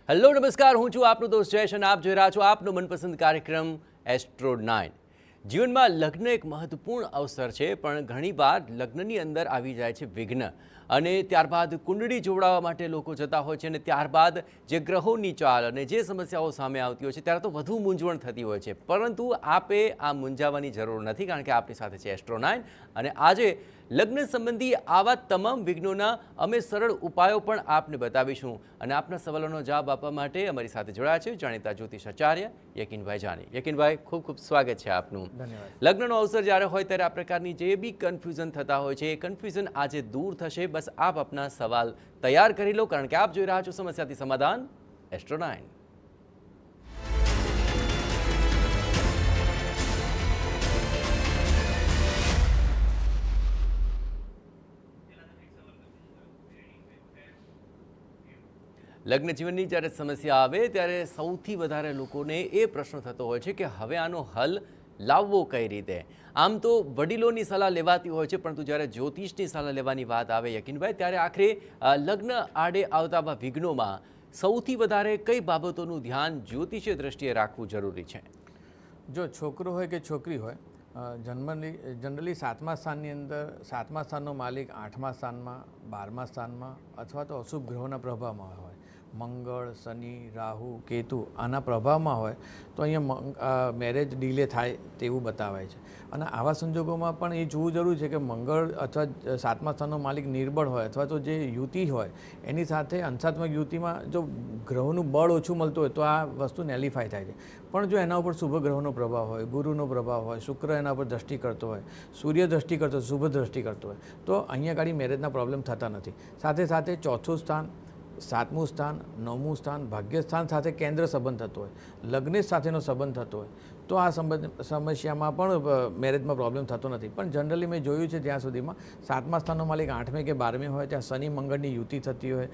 Hello નમસ્કાર, હું છું આપનો દોસ્ત જયેશ અને આપ જોઈ રહ્યા છો આપનો મનપસંદ કાર્યક્રમ એસ્ટ્રો 9। જીવનમાં લગ્ન એક મહત્વપૂર્ણ અવસર છે, પણ ઘણીવાર લગ્નની અંદર આવી જાય છે વિઘ્ન, અને ત્યારબાદ કુંડળી જોડાવા માટે લોકો જતા હોય છે, અને ત્યારબાદ જે ગ્રહોની ચાલ અને જે સમસ્યાઓ સામે આવતી હોય છે ત્યારે તો વધુ મૂંઝવણ થતી હોય છે। પરંતુ આપે આ મૂંઝાવાની જરૂર નથી, કારણ કે આપણી સાથે છે એસ્ટ્રો 9, અને આજે લગ્ન સંબંધી આવા તમામ વિઘ્નોના અમે સરળ ઉપાયો પણ આપને બતાવીશું। અને આપના સવાલોનો જવાબ આપવા માટે અમારી સાથે જોડાયા છે જાણીતા જ્યોતિષાચાર્ય યકીનભાઈ જાની। યકીનભાઈ, ખૂબ ખૂબ સ્વાગત છે આપનું। ધન્યવાદ। લગ્નનો અવસર જ્યારે હોય ત્યારે આ પ્રકારની જે બી કન્ફ્યુઝન થતા હોય છે એ કન્ફ્યુઝન આજે દૂર થશે। બસ આપ આપના સવાલ તૈયાર કરી લો, કારણ કે આપ જોઈ રહ્યા છો સમસ્યાથી સમાધાન એસ્ટ્રો 9। લગ્ન જીવનની જ્યારે સમસ્યા આવે ત્યારે સૌથી વધારે લોકોને એ પ્રશ્ન થતો હોય છે કે હવે આનો હલ લાવવો કઈ રીતે। આમ તો વડીલોની સલાહ લેવાતી હોય છે, પરંતુ જ્યારે જ્યોતિષની સલાહ લેવાની વાત આવે યકીનભાઈ, ત્યારે આખરે લગ્ન આડે આવતા વિઘ્નોમાં સૌથી વધારે કઈ બાબતોનું ધ્યાન જ્યોતિષીય દ્રષ્ટિએ રાખવું જરૂરી છે? જો છોકરો હોય કે છોકરી હોય, જનરલી 7મા સ્થાનની અંદર 7મા સ્થાનનો માલિક 8મા સ્થાનમાં, 12મા સ્થાનમાં અથવા તો અશુભ ગ્રહોના પ્રભાવમાં હોય, મંગળ, શનિ, રાહુ, કેતુ આના પ્રભાવમાં હોય તો અહીંયા મેરેજ ડીલે થાય તેવું બતાવાય છે। અને આવા સંજોગોમાં પણ એ જોવું જરૂરી છે કે મંગળ અથવા 7મા સ્થાનનો માલિક નિર્બળ હોય અથવા તો જે યુતિ હોય એની સાથે અંશાત્મક યુતિમાં જો ગ્રહોનું બળ ઓછું મળતું હોય તો આ વસ્તુ નેલિફાય થાય છે। પણ જો એના ઉપર શુભ ગ્રહોનો પ્રભાવ હોય, ગુરુનો પ્રભાવ હોય, શુક્ર એના ઉપર દ્રષ્ટિ કરતો હોય, સૂર્ય દ્રષ્ટિ કરતો હોય, શુભ દ્રષ્ટિ કરતો હોય તો અહીંયા ગાડી મેરેજના પ્રોબ્લેમ થતા નથી। સાથે સાથે 4થું સ્થાન, 7મું સ્થાન, 9મું સ્થાન, ભાગ્યસ્થાન સાથે કેન્દ્ર સંબંધ થતો હોય, લગ્ન સાથેનો સંબંધ થતો હોય તો આ સમસ્યામાં પણ મેરેજમાં પ્રોબ્લેમ થતો નથી। પણ જનરલી મેં જોયું છે ત્યાં સુધીમાં 7મા સ્થાનનો માલિક 8મે કે 12મે હોય, ત્યાં શનિ મંગળની યુતિ થતી હોય,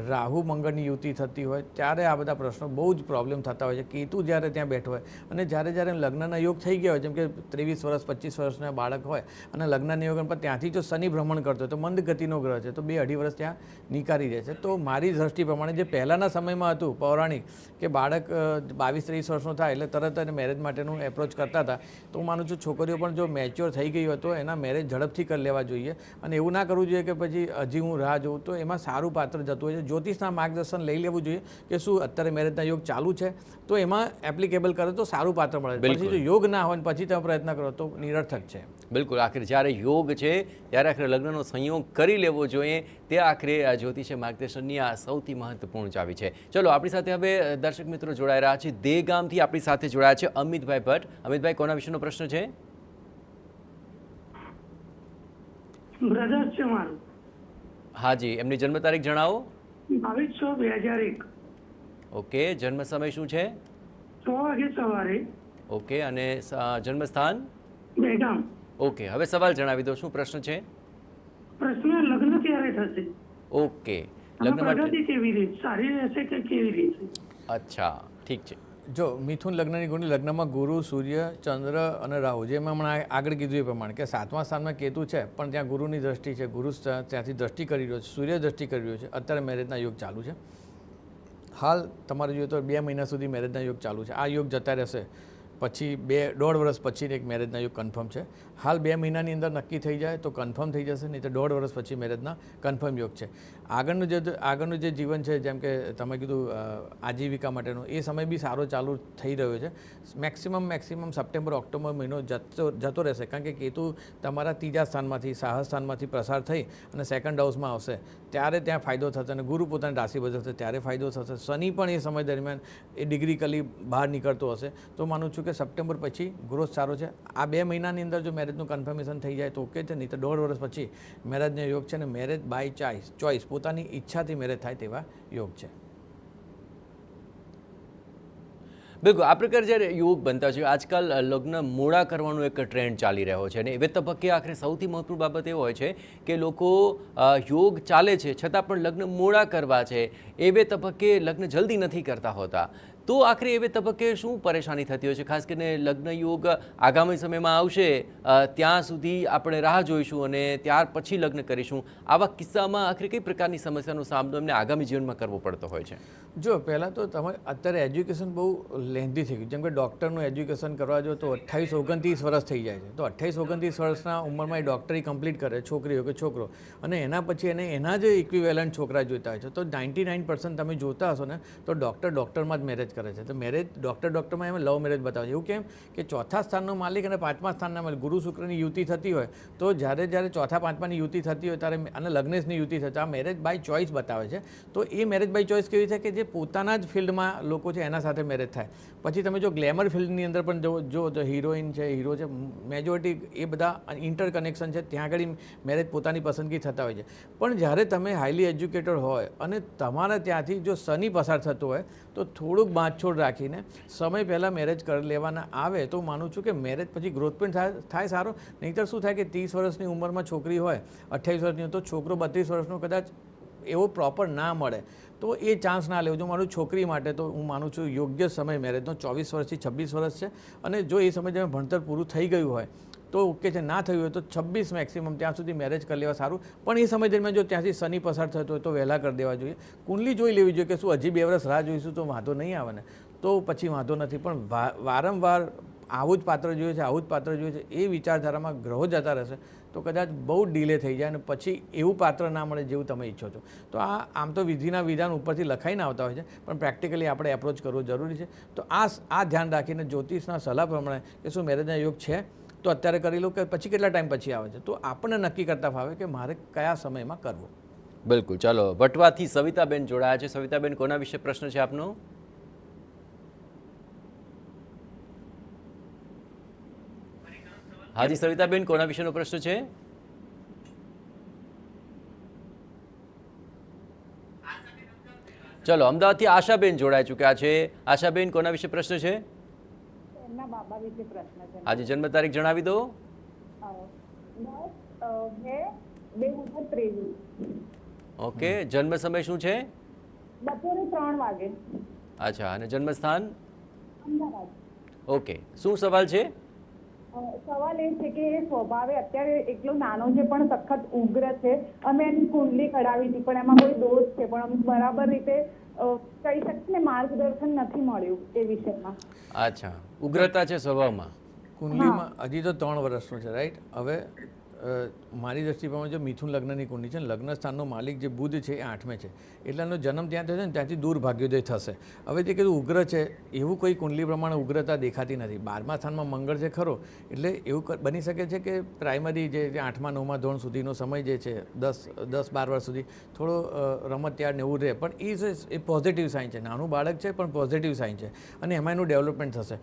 રાહુ મંગળની યુતિ થતી હોય, ત્યારે આ બધા પ્રશ્નો બહુ જ પ્રોબ્લેમ થતા હોય છે। કેતુ જ્યારે ત્યાં બેઠો હોય અને જ્યારે લગ્નના યોગ થઈ ગયા હોય, જેમ કે 23 વર્ષ 25 વર્ષના બાળક હોય અને લગ્નના યોગ પણ ત્યાંથી જો શનિ ભ્રમણ કરતો હોય તો મંદ ગતિનો ગ્રહ છે, તો 2-2.5 વર્ષ ત્યાં નીકાળી જાય છે। તો મારી દ્રષ્ટિ પ્રમાણે જે પહેલાંના સમયમાં હતું પૌરાણિક કે બાળક 22-23 વર્ષનું થાય એટલે તરત જ મેરેજ માટેનું એપ્રોચ કરતા હતા, તો હું માનું છું છોકરીઓ પણ જો મેચ્યોર થઈ ગઈ હોય તો એના મેરેજ ઝડપથી કરી લેવા જોઈએ। અને એવું ના કરવું જોઈએ કે પછી હજી હું રાહ જોઉં, તો એમાં સારું પાત્ર જતું હોય છે। જ્યોતિષના માર્ગદર્શન લઈ લેવું જોઈએ કે શું અત્યારે મેરેજના યોગ ચાલુ છે તો એમાં એપ્લિકેબલ કરે તો સારું પાત્ર મળે। પછી જો યોગ ના હોય પછી તમે પ્રયત્ન કરો તો નિરર્થક છે। બિલકુલ, આખરે જ્યારે યોગ છે ત્યારે આખરે લગ્નનો સંયોગ કરી લેવો જોઈએ, તે આખરે જ્યોતિષીય માર્ગદર્શનની આ સૌથી મહત્વપૂર્ણ ચાવી છે। ચલો, આપણી સાથે હવે દર્શક મિત્રો જોડાઈ રહ્યા છે। દે ગામથી આપણી સાથે જોડાયા છે અમિતભાઈ ભટ્ટ। અમિતભાઈ, કોના વિશેનો પ્રશ્ન છે? બ્રધર્સ છે મારું। હાજી, એમની જન્મ તારીખ જણાવો। 22/6/2001। ઓકે, જન્મ સમય શું છે? 6 વાગે સવારે। ઓકે, અને જન્મ સ્થાન? બેગામ। ઓકે, હવે સવાલ જણાવી દો, શું પ્રશ્ન છે? પ્રશ્ન લગ્ન ક્યારે થશે? ઓકે, લગ્ન પ્રગતિ કેવી રીતે, સારી રહેશે કે કેવી રીતે? અચ્છા, ઠીક છે। જો મિથુન લગ્નની કુંડળી, લગ્નમાં ગુરુ, સૂર્ય, ચંદ્ર અને રાહુ, જેમાં હમણાં આગળ કીધું એ પ્રમાણે કે 7મા સ્થાનમાં કેતુ છે પણ ત્યાં ગુરુની દ્રષ્ટિ છે, ગુરુ ત્યાંથી દ્રષ્ટિ કરી રહ્યો છે, સૂર્ય દ્રષ્ટિ કરી રહ્યો છે, અત્યારે મેરેજના યોગ ચાલુ છે। હાલ તમારે જોઈએ તો 2 મહિના સુધી મેરેજના યોગ ચાલુ છે। આ યોગ જતા રહેશે પછી 2.5 વર્ષ પછી એક મેરેજના યોગ કન્ફર્મ છે। હાલ 2 મહિનાની અંદર નક્કી થઈ જાય તો કન્ફર્મ થઈ જશે, નહીં તો 1.5 વર્ષ પછી મેરેજના કન્ફર્મ યોગ છે। આગળનું જે જીવન છે, જેમ કે તમે કીધું આજીવિકા માટેનું, એ સમય બી સારો ચાલુ થઈ રહ્યો છે। મેક્સિમમ સપ્ટેમ્બર ઓક્ટોબર મહિનો જતો રહેશે, કારણ કે કેતુ તમારા 3જા સ્થાનમાંથી, સાહસ સ્થાનમાંથી પ્રસાર થઈ અને 2nd હાઉસમાં આવશે ત્યારે ત્યાં ફાયદો થશે, અને ગુરુ પોતાની રાશિ બદલશે ત્યારે ફાયદો થશે। શનિ પણ એ સમય દરમિયાન એ ડિગ્રીકલી બહાર નીકળતો હશે, તો માનું છું કે સપ્ટેમ્બર પછી ગ્રોથ સારો છે। આ 2 મહિનાની અંદર જો મેરેજનું કન્ફર્મેશન થઈ જાય તો ઓકે છે, નહીં તો 1.5 વર્ષ પછી મેરેજનો યોગ છે, અને મેરેજ બાય ચોઇસ પોતાની ઈચ્છાથી મેરેજ થાય તેવા યોગ છે। બિલકુલ, આ પ્રકાર જ્યારે યોગ બનતા છે, આજકાલ લગ્ન મોડા કરવાનો એક ટ્રેન્ડ ચાલી રહ્યો છે, અને એ તબક્કે આખરે સૌથી મહત્વપૂર્ણ બાબત એ હોય છે કે લોકો યોગ ચાલે છે છતાં પણ લગ્ન મોડા કરવા છે, એ તબક્કે લગ્ન જલ્દી નથી કરતા હોતા। તો આખરે એવે તબક્કે શું પરેશાની થતી હોય છે? ખાસ કરીને લગ્ન યોગ આગામી સમયમાં આવશે, ત્યાં સુધી આપણે રાહ જોઈશું અને ત્યાર પછી લગ્ન કરીશું. આવા કિસ્સામાં આખરે કઈ પ્રકારની સમસ્યાનો સામનો એમને આગામી જીવનમાં કરવો પડતો હોય છે? જો પહેલાં તો તમે અત્યારે એજ્યુકેશન બહુ લેન્ધી થઈ ગયું. જેમ કે ડૉક્ટરનું એજ્યુકેશન કરવા જો તો 28-29 વર્ષ થઈ જાય છે. તો 28-29 વર્ષના ઉંમરમાં એ ડૉક્ટરી કમ્પ્લીટ કરે, છોકરી હોય કે છોકરો, અને એના પછી એને એના જ ઇક્વિવેલન્ટ છોકરા જોઈતા હોય છે. તો 99% તમે જોતા હશો ને તો ડૉક્ટરમાં જ મેરેજ કરે છે. તો મેરેજ ડૉક્ટરમાં એમ લવ મેરેજ બતાવે છે. એવું કેમ કે ચોથા સ્થાનનો માલિક અને પાંચમા સ્થાનના માલિક ગુરુ શુક્રની યુતિ થતી હોય, તો જ્યારે ચોથા પાંચમાની યુતિ થતી હોય ત્યારે અને લગ્નેશની યુતિ થતી, આ મેરેજ બાય ચોઇસ બતાવે છે. તો એ મેરેજ બાય ચોઇસ કેવી છે કે જે પોતાના જ ફિલ્ડમાં લોકો છે એના સાથે મેરેજ થાય. પછી તમે જો ગ્લેમર ફિલ્ડની અંદર પણ જો તો હિરોઈન છે, હીરો છે, મેજોરિટી એ બધા ઇન્ટરકનેક્શન છે, ત્યાં આગળ મેરેજ પોતાની પસંદગી થતા હોય છે. પણ જ્યારે તમે હાઈલી એજ્યુકેટેડ હોય અને તમારા ત્યાંથી જો શનિ પસાર થતો હોય તો થોડુંક બાંધછોડ રાખીને સમય પહેલાં મેરેજ કરી લેવાના આવે તો માનું છું કે મેરેજ પછી ગ્રોથ પણ થાય સારો. નહીંતર શું થાય કે 30 વર્ષની ઉંમરમાં છોકરી હોય, 28 વર્ષની, તો છોકરો 32 વર્ષનો કદાચ એવો પ્રોપર ના મળે તો એ ચાન્સ ના લેવો. જો મારું છોકરી માટે તો હું માનું છું યોગ્ય સમય મેરેજનો 24 વર્ષથી 26 વર્ષ છે. અને જો એ સમય જેમાં ભણતર પૂરું થઈ ગયું હોય તો ઓકે છે, ના થયું હોય તો 26 મેક્સિમમ ત્યાં સુધી મેરેજ કરી લેવા સારું. પણ એ સમય દરમિયાન જો ત્યાંથી શનિ પસાર થતો હોય તો વહેલા કરી દેવા જોઈએ. કુંડલી જોઈ લેવી જોઈએ કે શું હજી 2 વર્ષ રાહ જોઈશું તો વાંધો નહીં આવે ને, તો પછી વાંધો નથી. પણ વારંવાર આવું જ પાત્ર જોઈએ છે, આવું જ પાત્ર જોઈએ છે, એ વિચારધારામાં ગ્રહો જતા રહેશે તો કદાચ બહુ ડિલે થઈ જાય અને પછી એવું પાત્ર ના મળે જેવું તમે ઈચ્છો છો. તો આમ તો વિધિના વિધાન ઉપરથી લખાઈને આવતા હોય છે, પણ પ્રેક્ટિકલી આપણે એપ્રોચ કરવો જરૂરી છે. તો આ ધ્યાન રાખીને જ્યોતિષના સલાહ પ્રમાણે કે શું મેરેજના યોગ છે તો અત્યારે કરી લો કે પછી કેટલા ટાઈમ પછી આવે છે, તો આપણને નક્કી કરતા ફાવે કે મારે કયા સમયમાં કરવું. બિલકુલ. ચાલો, વટવાથી સવિતાબેન જોડાયા છે. સવિતાબેન, કોના વિશે પ્રશ્ન છે આપનો? હાજી સવિતાબેન, કોના વિશેનો પ્રશ્ન છે? ચલો, અમદાવાદથી આશાબેન જોડાઈ ચૂક્યા છે. આશાબેન, કોના વિશે પ્રશ્ન છે? એમના બાબા વિશે પ્રશ્ન છે. આજે જન્મ તારીખ જણાવી દો. 10/2/2023. ઓકે, જન્મ સમય શું છે? બપોરે 3 વાગે. અચ્છા, અને જન્મ સ્થાન? અમદાવાદ. ઓકે, શું સવાલ છે? સવાલ એ છે કે એ સ્વભાવે અત્યારે એટલો નાનો છે પણ સખત ઉગ્ર છે. અમે એની કુંડલી કઢાવી હતી પણ એમાં કોઈ દોષ છે, પણ અમે બરાબર રીતે કહી શકીએ ને માર્ગદર્શન નથી મળ્યું એ વિષયમાં. અચ્છા, ઉગ્રતા છે સ્વભાવમાં. કુંડલીમાં હજી તો 3 વર્ષનો છે, રાઈટ? હવે મારી દ્રષ્ટિ પ્રમાણે જો મિથુન લગ્નની કુંડલી છે, લગ્ન સ્થાનનો માલિક જે બુધ છે એ 8મે છે, એટલે એનો જન્મ ત્યાં થયો છે ને ત્યાંથી દૂર ભાગ્યોદય થશે. હવે જે કીધું ઉગ્ર છે એવું કોઈ કુંડલી પ્રમાણે ઉગ્રતા દેખાતી નથી. 12મા સ્થાનમાં મંગળ છે ખરો, એટલે એવું બની શકે છે કે પ્રાઇમરી જે 8મા 9મા ધોરણ સુધીનો સમય જે છે 10-12 વર્ષ સુધી થોડો રમતિયાળ ને એવું રહે, પણ એ પોઝિટિવ સાઇન છે. નાનું બાળક છે પણ પોઝિટિવ સાઇન છે અને એમાં એનું ડેવલપમેન્ટ થશે.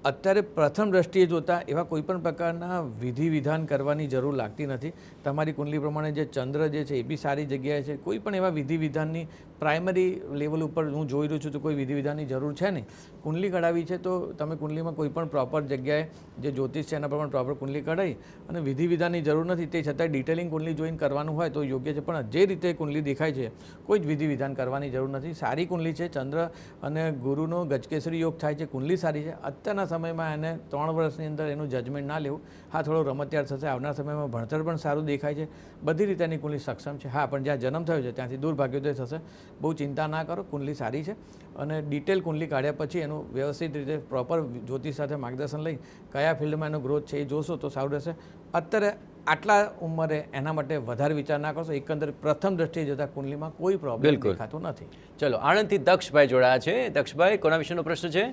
અત્યારે પ્રથમ દ્રષ્ટિએ જોતાં એવા કોઈપણ પ્રકારના વિધિ વિધાન કરવાની જરૂર લાગતી નથી. તમારી કુંડલી પ્રમાણે જે ચંદ્ર જે છે એ બી સારી જગ્યાએ છે. કોઈ પણ એવા વિધિ વિધાનની પ્રાઇમરી લેવલ ઉપર હું જોઈ રહ્યું છું તો કોઈ વિધિ વિધાનની જરૂર છે નહીં. કુંડલી કઢાવી છે તો તમે કુંડલીમાં કોઈ પણ પ્રોપર જગ્યાએ જે જ્યોતિષ છે એના પ્રમાણે પ્રોપર કુંડલી કઢાવી અને વિધિ વિધાનની જરૂર નથી. તે છતાંય ડિટેલિંગ કુંડલી જોઈને કરવાનું હોય તો યોગ્ય છે, પણ જે રીતે કુંડલી દેખાય છે કોઈ જ વિધિ વિધાન કરવાની જરૂર નથી. સારી કુંડલી છે. ચંદ્ર અને ગુરુનો ગજકેસરી યોગ થાય છે. કુંડલી સારી છે. અત્યારના સમયમાં એને 3 વર્ષની અંદર એનું જજમેન્ટ ના લેવું. હા, થોડો રમતિયાળ થશે. આવનાર સમયમાં ભણતર પણ સારું દેખાય છે. બધી રીતે એની કુંડલી સક્ષમ છે. હા, પણ જ્યાં જન્મ થયો છે ત્યાંથી દૂર ભાગ્યોદય થશે. બહુ ચિંતા ના કરો, કુંડલી સારી છે. અને ડિટેલ કુંડલી કાઢ્યા પછી એનું વ્યવસ્થિત રીતે પ્રોપર જ્યોતિષ સાથે માર્ગદર્શન લઈ કયા ફિલ્ડમાં એનો ગ્રોથ છે એ જોશો તો સારું રહેશે. અત્યારે આટલા ઉંમરે એના માટે વધારે વિચાર ના કરશો. એકંદર પ્રથમ દ્રષ્ટિએ જોતાં કુંડલીમાં કોઈ પ્રોબ્લેમ દેખાતો નથી. ચલો, આણંદથી દક્ષભાઈ જોડાયા છે. દક્ષભાઈ, કોના વિશેનો પ્રશ્ન છે?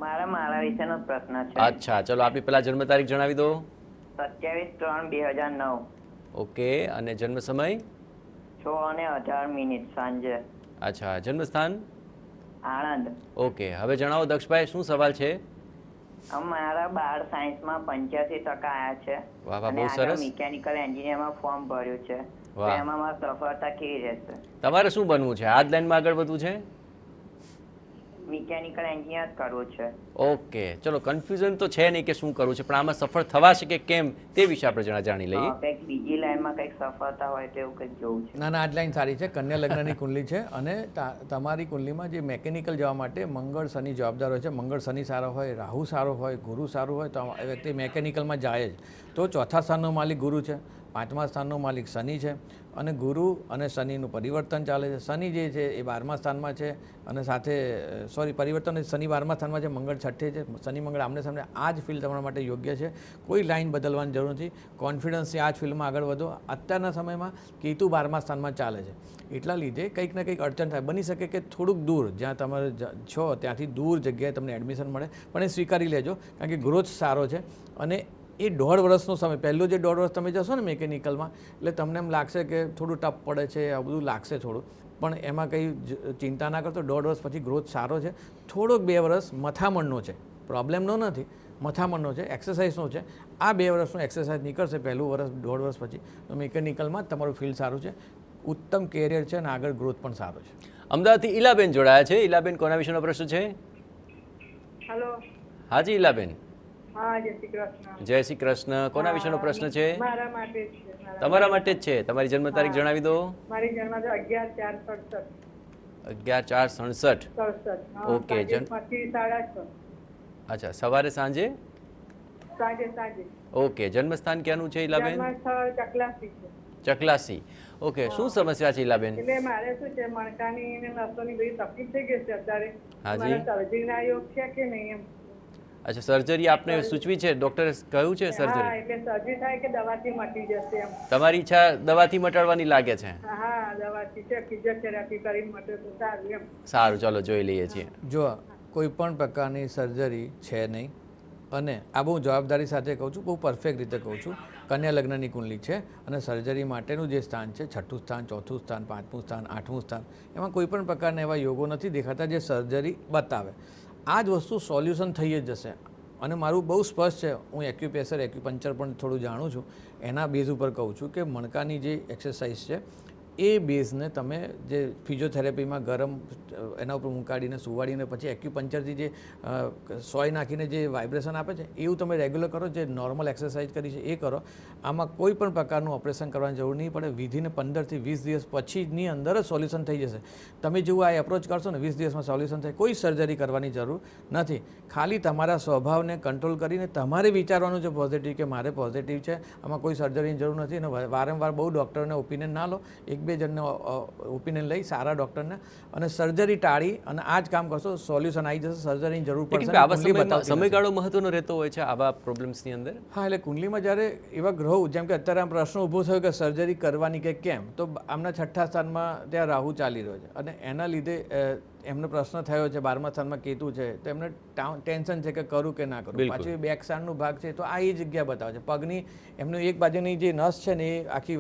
મારા વિશેનો પ્રશ્ન છે. અચ્છા, ચલો આપની પહેલા જન્મ તારીખ જણાવી દો. 27/3/2009. ઓકે, અને જન્મ સમય? 6:18 સાંજે. અચ્છા, જન્મ સ્થાન? આણંદ. ઓકે, હવે જણાવો દક્ષભાઈ, શું સવાલ છે? મારા 12 સાયન્સમાં 85% આવ્યા છે. વાહ વાહ, બહુ સરસ. મિકેનિકલ એન્જિનિયરમાં ફોર્મ ભર્યું છે. તો એમાં મારી સફળતા કેવી રહેશે? તમારે શું બનવું છે? આ જ લાઈનમાં આગળ વધવું છે? મિકેનિકલ એન્જિનિયર કરવું છે. ઓકે, ચલો કન્ફ્યુઝન તો છે નહીં કે શું કરવું છે, પણ આમાં સફળ થવાશે કે કેમ તે વિશે આપણે જાણી લઈએ. કંઈક બીજી લાઈનમાં કંઈક સફળતા હોય તો એવું કંઈક જોવું છે. ના, આ જ લાઈન સારી છે. કન્યા લગ્નની કુંડલી છે અને તમારી કુંડલીમાં જે મેકેનિકલ જવા માટે મંગળ શનિ જવાબદાર હોય છે. મંગળ શનિ સારો હોય, રાહુ સારો હોય, ગુરુ સારું હોય તો એ વ્યક્તિ મેકેનિકલમાં જાય જ. તો ચોથા સ્થાનનો માલિક ગુરુ છે, પાંચમા સ્થાનનો માલિક શનિ છે અને ગુરુ અને શનિનું પરિવર્તન ચાલે છે. શનિ જે છે એ 12મા સ્થાનમાં છે અને સાથે પરિવર્તન શનિ 12મા સ્થાનમાં છે, મંગળ છઠ્ઠે છે. શનિ મંગળ આમને સામને. આ જ ફિલ્ડ તમારા માટે યોગ્ય છે. કોઈ લાઈન બદલવાની જરૂર નથી. કોન્ફિડન્સથી આ જ ફિલ્ડમાં આગળ વધો. અત્યારના સમયમાં કેતુ 12મા સ્થાનમાં ચાલે છે, એટલા લીધે કંઈક ને કંઈક અડચણ થાય. બની શકે કે થોડુંક દૂર જ્યાં તમે છો ત્યાંથી દૂર જગ્યાએ તમને એડમિશન મળે, પણ એ સ્વીકારી લેજો કારણ કે ગ્રોથ સારો છે. અને એ 1.5 વર્ષનો સમય, પહેલું જે 1.5 વર્ષ તમે જશો ને મેકેનિકલમાં, એટલે તમને એમ લાગશે કે થોડું ટફ પડે છે, આ બધું લાગશે થોડું, પણ એમાં કંઈ ચિંતા ના કરતો. 1.5 વર્ષ પછી ગ્રોથ સારો છે. થોડોક 2 વર્ષ મથામણનો છે, પ્રોબ્લેમનો નથી, મથામણનો છે, એક્સરસાઇઝનો છે. આ 2 વર્ષનું એક્સરસાઇઝ નીકળશે પહેલું વર્ષ 1.5 વર્ષ પછી તો મેકેનિકલમાં તમારું ફિલ્ડ સારું છે, ઉત્તમ કેરિયર છે અને આગળ ગ્રોથ પણ સારો છે. અમદાવાદથી ઈલાબેન જોડાયા છે. ઈલાબેન, કોના વિશેનો પ્રશ્ન છે? હેલો. હાજી ઈલાબેન. હા, જય શ્રી કૃષ્ણ. જય શ્રી કૃષ્ણ. કોના વિશેનો પ્રશ્ન છે? મારા માટે જ છે. તમારા માટે જ છે. તમારી જન્મ તારીખ જણાવી દો. મારી જન્મ 11/4/67. 11/4/67. ઓકે. પછી 6:30. અચ્છા, સવારે સાંજે? સાંજે. ઓકે. જન્મસ્થાન ક્યાંનું છે ઈલાબેન? જન્મસ્થળ ચકલાસી છે. ચકલાસી. ઓકે. શું સમસ્યા છે ઈલાબેન? એટલે મારે શું છે, મણકાની અને નસોની બધી તકલીફ થઈ ગઈ છે અત્યારે. હાજી. મારે સર્જરીના યોગ છે કે નહીં એમ? અચ્છા, સર્જરી આપને સૂચવી છે? ડોક્ટરે કહ્યું છે હા, સર્જરી? એટલે સર્જરી થાય કે દવાથી મટી જશે એમ? તમારી ઈચ્છા દવાથી મટાડવાની લાગે છે? હા, દવાથી છે, ફિઝિયોથેરાપી કરીને મટે તો સારું એમ. સારું, ચાલો જોઈ લઈએ છીએ. જો કોઈ પણ પ્રકારની સર્જરી છે નહીં, અને આ બહુ જવાબદારી સાથે કહું છું, બહુ પરફેક્ટ રીતે કહું છું. કન્યા લગ્નની કુંડલી છે અને સર્જરી માટેનું જે સ્થાન છે, 6થું સ્થાન, 4થું સ્થાન, 5મું સ્થાન, 8મું સ્થાન, એમાં કોઈ પણ પ્રકારના એવા યોગો નથી દેખાતા જે સર્જરી બતાવે. આ જ વસ્તુ સોલ્યુશન થઈ જ જશે. અને મારું બહુ સ્પષ્ટ છે, હું એક્યુપંચર પણ થોડું જાણું છું, એના બેઝ ઉપર કહું છું કે મણકાની જે એક્સરસાઇઝ છે એ બેઝને તમે જે ફિઝિયોથેરાપીમાં ગરમ એના ઉપર મૂકાડીને સુવાડીને પછી એક્યુપંચરથી જે સોય નાખીને જે વાઇબ્રેશન આપે છે એવું તમે રેગ્યુલર કરો, જે નોર્મલ એક્સરસાઇઝ કરી છે એ કરો. આમાં કોઈ પણ પ્રકારનું ઓપરેશન કરવાની જરૂર નહીં પડે. વિધિને 15 થી 20 દિવસ પછીની અંદર જ સોલ્યુશન થઈ જશે. તમે જેવું આ એપ્રોચ કરશો ને 20 દિવસમાં સોલ્યુશન થાય. કોઈ સર્જરી કરવાની જરૂર નથી. ખાલી તમારા સ્વભાવને કંટ્રોલ કરીને તમારે વિચારવાનું છે પોઝિટિવ, કે મારે પોઝિટિવ છે, આમાં કોઈ સર્જરીની જરૂર નથી. અને વારંવાર બહુ ડૉક્ટરને ઓપિનિયન ના લો. 1-2 જણને ઓપિનિયન લઈ સારા ડૉક્ટરને, અને સર્જરી ટાળી અને આ જ કામ કરશો, સોલ્યુશન આવી જશે. સર્જરીની જરૂર પડશે. આવા સમયગાળો મહત્વનો રહેતો હોય છે આવા પ્રોબ્લેમ્સની અંદર. હા, એટલે કુંડલીમાં જ્યારે એવા ગ્રહો, જેમ કે અત્યારે આ પ્રશ્ન ઊભો થયો કે સર્જરી કરવાની કે કેમ, તો આમના 6થા સ્થાનમાં ત્યાં રાહુ ચાલી રહ્યો છે અને એના લીધે એમનો પ્રશ્ન થયો છે. 12મા સ્થાનમાં કેતુ છે તો એમને ટેન્શન છે કે કરું કે ના કરું. પાછું બેક સાઈડનો ભાગ છે તો આ એ જગ્યા બતાવે છે. પગની એમનું એક બાજુની જે નસ છે ને એ આખી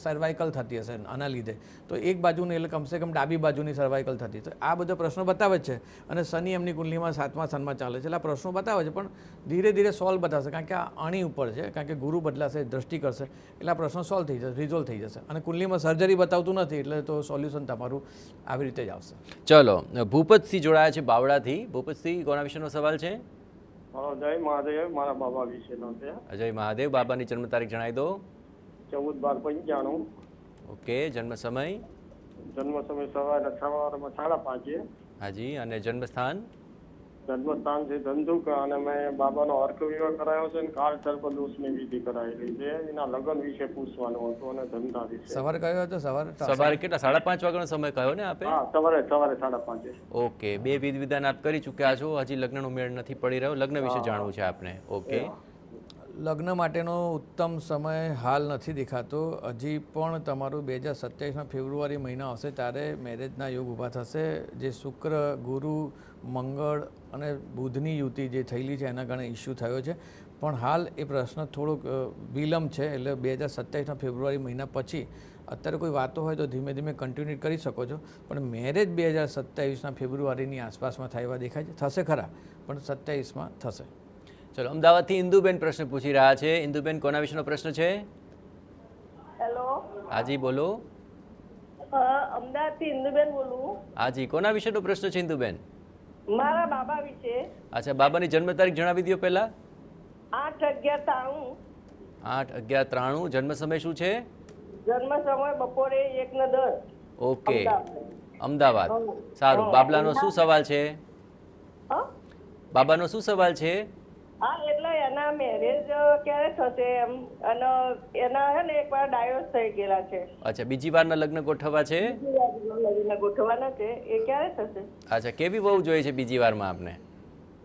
સર્વાઇકલ થતી હશે આના લીધે, તો એક બાજુની એટલે કમસે કમ ડાબી બાજુની સર્વાઇકલ થતી. તો આ બધા પ્રશ્નો બતાવે જ છે. અને શનિ એમની કુંડલીમાં 7મા સ્થાનમાં ચાલે છે, એટલે આ પ્રશ્નો બતાવે છે, પણ ધીરે ધીરે સોલ્વ બતાવશે. કારણ કે આ અણી ઉપર છે, કારણ કે ગુરુ બદલાશે, દ્રષ્ટિ કરશે, એટલે આ પ્રશ્નો સોલ્વ થઈ જશે, રિઝોલ્વ થઈ જશે. અને કુંડલીમાં સર્જરી બતાવતું નથી, એટલે તો સોલ્યુશન તમારું આવી રીતે જ આવશે. ચલો, ભૂપતસિંહ જોડાયા છે બાવળાથી. ભૂપતસિંહ, કોના વિશેનો સવાલ છે? જય મહાદેવ. મારા બાબા વિશેનો છે. અજય મહાદેવ. બાબાની જન્મ તારીખ જણાવી દો. 14/12/95. ઓકે. જન્મ સમય? જન્મ સમય સવારમાં 5:30. હાજી. અને જન્મ સ્થાન? જન્મ સ્થાન છે ધંધુકા, અને મેં બાબાનો અર્ક વિવાહ કરાયો છે અને કાળ સર્પદોષની વિધિ કરાયેલી છે. એના લગ્ન વિશે પૂછવાનું હતું અને ધંધા વિશે. સવારે કયો હતો? સવારે કેટલા? 5:30 વાગ્યાનો સમય કહ્યો ને આપે? હા, સવારે 5:30. ઓકે. 2 વિધિ-વિધાન આપ કરી ચૂક્યા છો, હજી લગ્નનો મેળ નથી પડી રહ્યો. લગ્ન વિશે જાણવું છે આપને. ઓકે. લગ્ન માટેનો ઉત્તમ સમય હાલ નથી દેખાતો. હજી પણ તમારું 2027ના ફેબ્રુઆરી મહિના આવશે ત્યારે મેરેજના યોગ ઊભા થશે. જે શુક્ર, ગુરુ, મંગળ અને બુધની યુતિ જે થયેલી છે એના કારણે ઇસ્યુ થયો છે. પણ હાલ એ પ્રશ્ન થોડોક વિલંબ છે, એટલે 2027ના ફેબ્રુઆરી મહિના પછી અત્યારે કોઈ વાતો હોય તો ધીમે ધીમે કન્ટિન્યુ કરી શકો છો. પણ મેરેજ 2027ના ફેબ્રુઆરીની આસપાસમાં થાય એવા દેખાય છે. થશે ખરા, પણ 27માં થશે. ચલો, અમદાવાદથી ઇન્દુબેન પ્રશ્ન પૂછી રહ્યા છે. ઇન્દુબેન, કોના વિશેનો પ્રશ્ન છે? હેલો. હાજી, બોલો. અમદાવાદથી ઇન્દુબેન બોલું. હાજી, કોના વિશેનો પ્રશ્ન છે ઇન્દુબેન? મારા બાબા વિશે અચ્છા, બાબાની જન્મ તારીખ જણાવી દો પહેલાં. 8/11/93. 8/11/93. જન્મ સમય શું છે? જન્મ સમય બપોરે 1:10. ઓકે, અમદાવાદ. અમદાવાદ. સારું. હા. બાબલાનો શું સવાલ છે? હા બાબાનો શું સવાલ છે? હા, એટલે એના મેરેજ ક્યારે થશે એમ, અને એના હે ને એકવાર ડાયોસ થઈ ગયેલા છે, અચ્છા, બીજી વારના લગ્ન ગોઠવવા છે? લગ્ન ગોઠવવાના છે, એ ક્યારે થશે? અચ્છા, કેવી બહુ જોઈએ છે બીજી વારમાં આપને?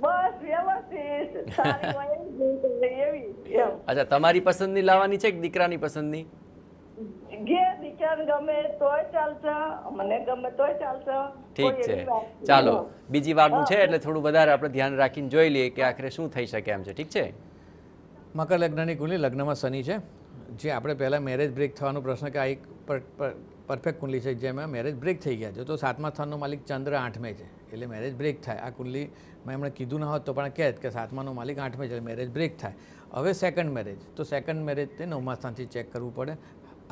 બસ વ્યવસ્થિત, સારી હોય એવી એમ. અચ્છા, તમારી પસંદની લાવવાની છે કે દીકરાની પસંદની? જે દીકરાને ગમે તોય ચાલશે, મને ગમે તોય ચાલશે. ઠીક કોઈ છે, એવી વાત નથી. ચાલો. બીજી વારનું છે એટલે થોડું વધારે આપણે ધ્યાન રાખીને જોઈ લઈએ કે આખરે શું થઈ શકે એમ છે. ઠીક છે. મકર લગ્નની કુંડલી, લગ્નમાં શનિ છે. જે આપણે પહેલાં મેરેજ બ્રેક થવાનો પ્રશ્ન કે આ એક પરફેક્ટ કુંડલી છે જેમાં મેરેજ બ્રેક થઈ ગયા છે. તો 7મા સ્થાનનો માલિક ચંદ્ર 8મે છે એટલે મેરેજ બ્રેક થાય. આ કુંડલી મેં હમણાં કીધું ન હોત તો પણ કહેત કે 7માનો માલિક 8મે છે એટલે મેરેજ બ્રેક થાય. હવે સેકન્ડ મેરેજ, તો સેકન્ડ મેરેજ તે 9મા સ્થાનથી ચેક કરવું પડે.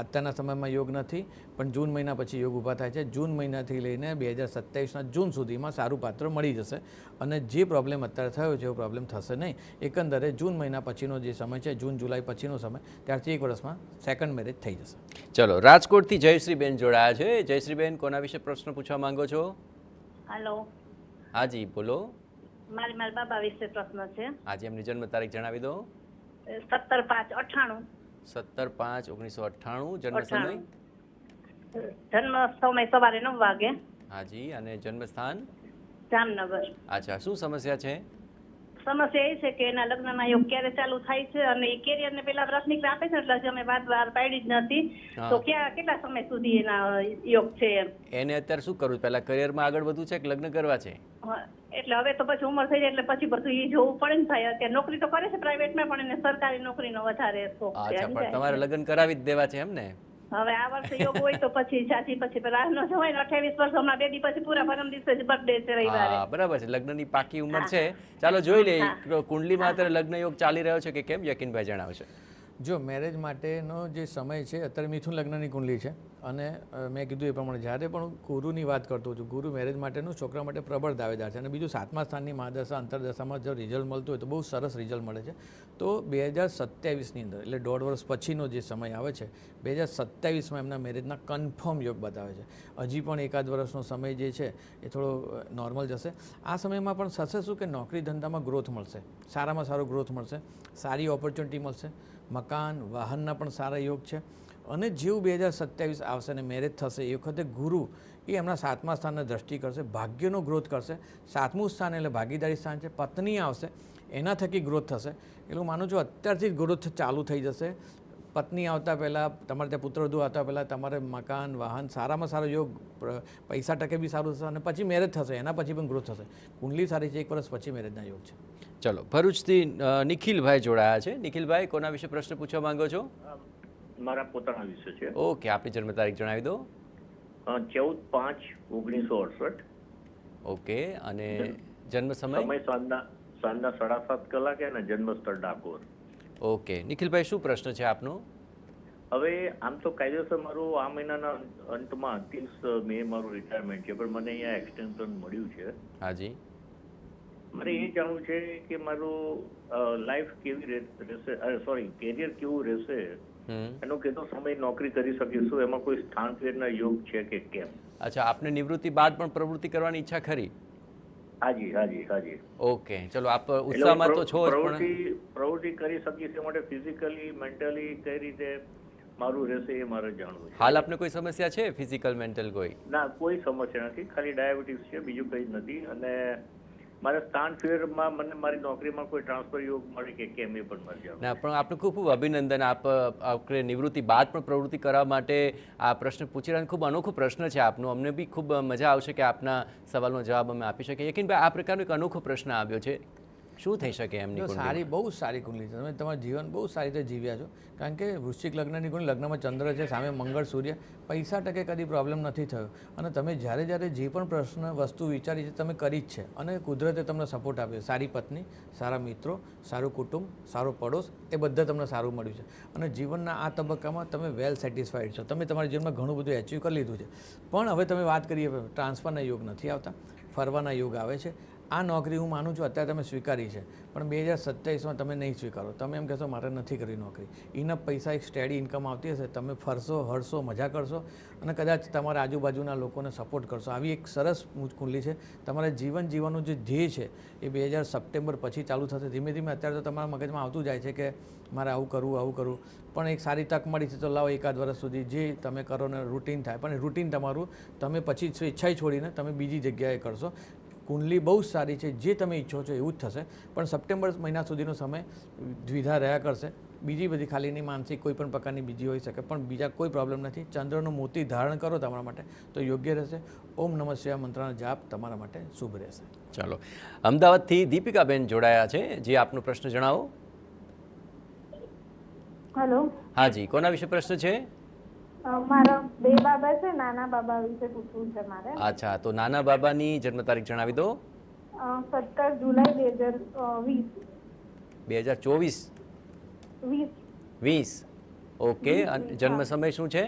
અત્યારના સમયમાં યોગ નથી, પણ જૂન મહિના પછી યોગ ઊભા થાય છે. જૂન મહિનાથી લઈને 2027ના જૂન સુધીમાં સારું પાત્ર મળી જશે અને જે પ્રોબ્લેમ અત્યારે થયો છે એવો પ્રોબ્લેમ થશે નહીં. એકંદરે જૂન મહિના પછીનો જે સમય છે, જૂન જુલાઈ પછીનો સમય, ત્યારથી 1 વર્ષમાં સેકન્ડ મેરેજ થઈ જશે. ચલો, રાજકોટથી જયશ્રીબેન જોડાયા છે. જયશ્રીબેન, કોના વિશે પ્રશ્ન પૂછવા માંગો છો? હેલો, હાજી, બોલો. મારા બાબા વિશે પ્રશ્ન છે. આજે એમની જન્મ તારીખ જણાવી દો. 17/5/98. 17/5/1998. જન્મ સમય? જન્મ સમય સવારે 9 વાગે. હાજી. અને જન્મ સ્થાન? જામનગર. અચ્છા, શું સમસ્યા છે? સમસ્યા એ છે કે એના લગ્નના યોગ ક્યારે ચાલુ થાય છે અને એ કેરિયર ને પેલા પ્રાથમિકતા આપે છે એટલે અમે વાત બહાર પાડી જ નથી. તો કેટલા સમય સુધી એના યોગ છે એમ? એને અત્યારે શું કરવું? પહેલા કરિયરમાં આગળ વધવું છે કે લગ્ન કરવા છે? એટલે હવે તો પછી ઉંમર થઈ જાય એટલે પછી બધું એ જોવું પડે ને. થાય અત્યારે નોકરી તો કરે છે પ્રાઇવેટમાં, પણ એને સરકારી નોકરીનો વધારે શોખ છે. અચ્છા, પણ તમારે લગ્ન કરાવી જ દેવા છે એમ ને? હવે આ વર્ષે યોગ હોય તો પછી સાચી પછી પેલા નો હોય ને 28 વર્ષ હમણાં બેબી પછી પૂરા પરમ દિવસે જ બર્થડે છે રવિવારે. હા, બરાબર છે. લગ્નની પાકી ઉંમર છે. ચાલો જોઈ લઈએ કુંડલીમાં અત્યારે લગ્ન યોગ ચાલી રહ્યો છે કે કેમ, યકીનભાઈ જણાવશે. જો મેરેજ માટેનો જે સમય છે અત્યારે મિથુન લગ્નની કુંડલી છે અને મેં કીધું એ પ્રમાણે જ્યારે પણ હું ગુરુની વાત કરતો છું, ગુરુ મેરેજ માટેનું છોકરા માટે પ્રબળ દાવેદાર છે. અને બીજું 7મા સ્થાનની મહાદશા અંતરદશામાં જો રિઝલ્ટ મળતું હોય તો બહુ સરસ રિઝલ્ટ મળે છે. તો 2027ની અંદર એટલે 1.5 વર્ષ પછીનો જે સમય આવે છે 2027માં એમના મેરેજના કન્ફર્મ યોગ બતાવે છે. હજી પણ 1-8 વર્ષનો સમય જે છે એ થોડો નોર્મલ જશે. આ સમયમાં પણ થશે શું કે નોકરી ધંધામાં ગ્રોથ મળશે, સારામાં સારો ગ્રોથ મળશે, સારી ઓપોર્ચ્યુનિટી મળશે, મકાન વાહનના પણ સારા યોગ છે. અને જેવું 2027 આવશે અને મેરેજ થશે એ વખતે ગુરુ એ એમના 7મા સ્થાનને દ્રષ્ટિ કરશે, ભાગ્યનો ગ્રોથ કરશે. 7મું સ્થાન એટલે ભાગીદારી સ્થાન છે. પત્ની આવશે, એના થકી ગ્રોથ થશે. એટલે હું માનું છું અત્યારથી જ ગ્રોથ ચાલુ થઈ જશે. પત્ની આવતા પહેલાં, તમારે ત્યાં પુત્રવધુ આવતા પહેલાં તમારે મકાન વાહન સારામાં સારો યોગ, પૈસા ટકે બી સારું થશે અને પછી મેરેજ થશે, એના પછી પણ ગ્રોથ થશે. કુંડલી સારી છે, 1 વર્ષ પછી મેરેજના યોગ છે. ચલો, ભરૂચથી નિખિલભાઈ જોડાયા છે. નિખિલભાઈ, કોના વિશે પ્રશ્ન પૂછવા માંગો છો? મારા પોતાના વિશે છે. ઓકે, આપની જન્મ તારીખ જણાવી દો. 14/5/1968. ઓકે, અને જન્મ સમય? સમય સાંજના 7:30 કલાકે અને જન્મસ્થળ ડાકોર. ઓકે, નિખિલભાઈ, શું પ્રશ્ન છે આપનો? હવે આમ તો કાયદેસર મારું આ મહિનાના અંતમાં 30 મે મારું રિટાયરમેન્ટ છે, પણ મને અહીંયા એક્સટેન્શન મળ્યું છે. હાજી. મારે એ જાણવું છે કે મારું લાઈફ કેવી રહેશે, સોરી કેરિયર કેવું રહેશે, એનો કેટલો સમય નોકરી કરી શકીશું, એમાં કોઈ સ્થાન ફેરના યોગ છે કે કેમ? અચ્છા, આપને નિવૃત્તિ બાદ પણ પ્રવૃત્તિ કરવાની ઈચ્છા ખરી? હાજી હાજી હાજી. ઓકે, ચલો, આપ ઉત્સાહમાં તો છો જ, પણ પ્રવૃત્તિ કરી શકીશ એ માટે ફિઝિકલી મેન્ટલી કઈ રીતે મારું રહેશે એ મારે જાણવું છે. હાલ આપને કોઈ સમસ્યા છે ફિઝિકલ મેન્ટલ કોઈ? ના, કોઈ સમસ્યા નથી, ખાલી ડાયાબિટીસ છે, બીજું કંઈ જ નથી. અને મારે સ્થાન ફેરમાં મને મારી નોકરીમાં કોઈ ટ્રાન્સફર યોગ મળે કે કેમ એ પણ મારે જાણવું. ના, પણ આપને ખૂબ ખૂબ અભિનંદન. આપ નિવૃત્તિ બાદ પણ પ્રવૃત્તિ કરવા માટે આ પ્રશ્ન પૂછી રહ્યા, ખૂબ અનોખો પ્રશ્ન છે આપનો. અમને બી ખૂબ મજા આવશે કે આપના સવાલનો જવાબ અમે આપી શકીએ. યકીનભાઈ, આ પ્રકારનો એક અનોખો પ્રશ્ન આવ્યો છે, શું થઈ શકે એમની? સારી, બહુ સારી કુંડલી છે. તમે તમારું જીવન બહુ સારી રીતે જીવ્યા છો. કારણ કે વૃશ્ચિક લગ્નની કુંડલી, લગ્નમાં ચંદ્ર છે, સામે મંગળ સૂર્ય, પૈસા ટકે કદી પ્રોબ્લેમ નથી થયો. અને તમે જ્યારે જ્યારે જે પણ પ્રશ્ન વસ્તુ વિચારી છે તમે કરી જ છે. અને કુદરતે તમને સપોર્ટ આપ્યો. સારી પત્ની, સારા મિત્રો, સારું કુટુંબ, સારો પડોશ, એ બધા તમને સારું મળ્યું છે. અને જીવનના આ તબક્કામાં તમે વેલ સેટિસ્ફાઈડ છો. તમે તમારા જીવનમાં ઘણું બધું એચીવ કરી લીધું છે. પણ હવે તમે વાત કરીએ, ટ્રાન્સફરના યોગ નથી આવતા, ફરવાના યોગ આવે છે. આ નોકરી હું માનું છું અત્યારે તમે સ્વીકારી છે, પણ 2027માં તમે નહીં સ્વીકારો. તમે એમ કહેશો મારે નથી કરવી નોકરી, ઇનફ પૈસા એક સ્ટેડી ઇન્કમ આવતી હશે, તમે ફરશો, હરશો, મજા કરશો અને કદાચ તમારા આજુબાજુના લોકોને સપોર્ટ કરશો. આવી એક સરસ કુંડલી છે. તમારે જીવન જીવવાનું જે ધ્યેય છે એ 2000 સપ્ટેમ્બર પછી ચાલુ થશે. ધીમે ધીમે અત્યારે તો તમારા મગજમાં આવતું જાય છે કે મારે આવું કરવું, પણ એક સારી તક મળી છે તો લાવો એકાદ વર્ષ સુધી જે તમે કરો ને રૂટીન થાય. પણ એ રૂટીન તમારું તમે પછી સ્વેચ્છાએ છોડીને તમે બીજી જગ્યાએ કરશો. કુંડલી બહુ જ સારી છે, જે તમે ઈચ્છો છો એવું જ થશે. પણ સપ્ટેમ્બર મહિના સુધીનો સમય દ્વિધા રહ્યા કરશે. બીજી બધી ખાલીની માનસિક કોઈ પણ પ્રકારની બીજી હોઈ શકે, પણ બીજા કોઈ પ્રોબ્લેમ નથી. ચંદ્રનું મોતી ધારણ કરો તમારા માટે તો યોગ્ય રહેશે. ઓમ નમઃ શિવાય મંત્રનો જાપ તમારા માટે શુભ રહેશે. ચાલો, અમદાવાદથી દીપિકાબેન જોડાયા છે. જે આપનો પ્રશ્ન જણાવો. હેલો. હા જી, કોના વિશે પ્રશ્ન છે? મારા 2 બાબા છે, નાના બાબા વિશે પૂછવું છે મારે. અચ્છા, તો નાના બાબાની જન્મ તારીખ જણાવી દો. 17 જુલાઈ 2020. 2020. ઓકે, અને જન્મ સમય શું છે?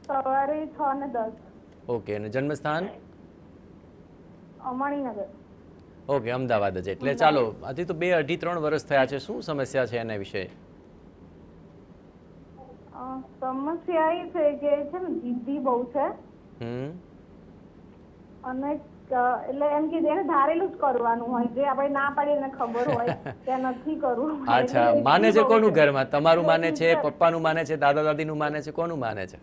સવારે 6 ને 10. ઓકે, અને જન્મ સ્થાન? મણિનગર. ઓકે, અમદાવાદ જ. એટલે ચાલો, હજી તો 2, 2.5, 3 વર્ષ થયા છે. શું સમસ્યા છે એના વિશે? સમસ્યા એ છે કે છે ને જીદ્દી બહુ છે અને એટલે એમ કે એને ધારેલું જ કરવાનું હોય, જે આપણે ના પાડીએ એને ખબર હોય કે નથી કરવું. અચ્છા, માને છે કોનું ઘરમાં? તમારું માને છે, પપ્પાનું માને છે, દાદા દાદીનું માને છે, કોનું માને છે?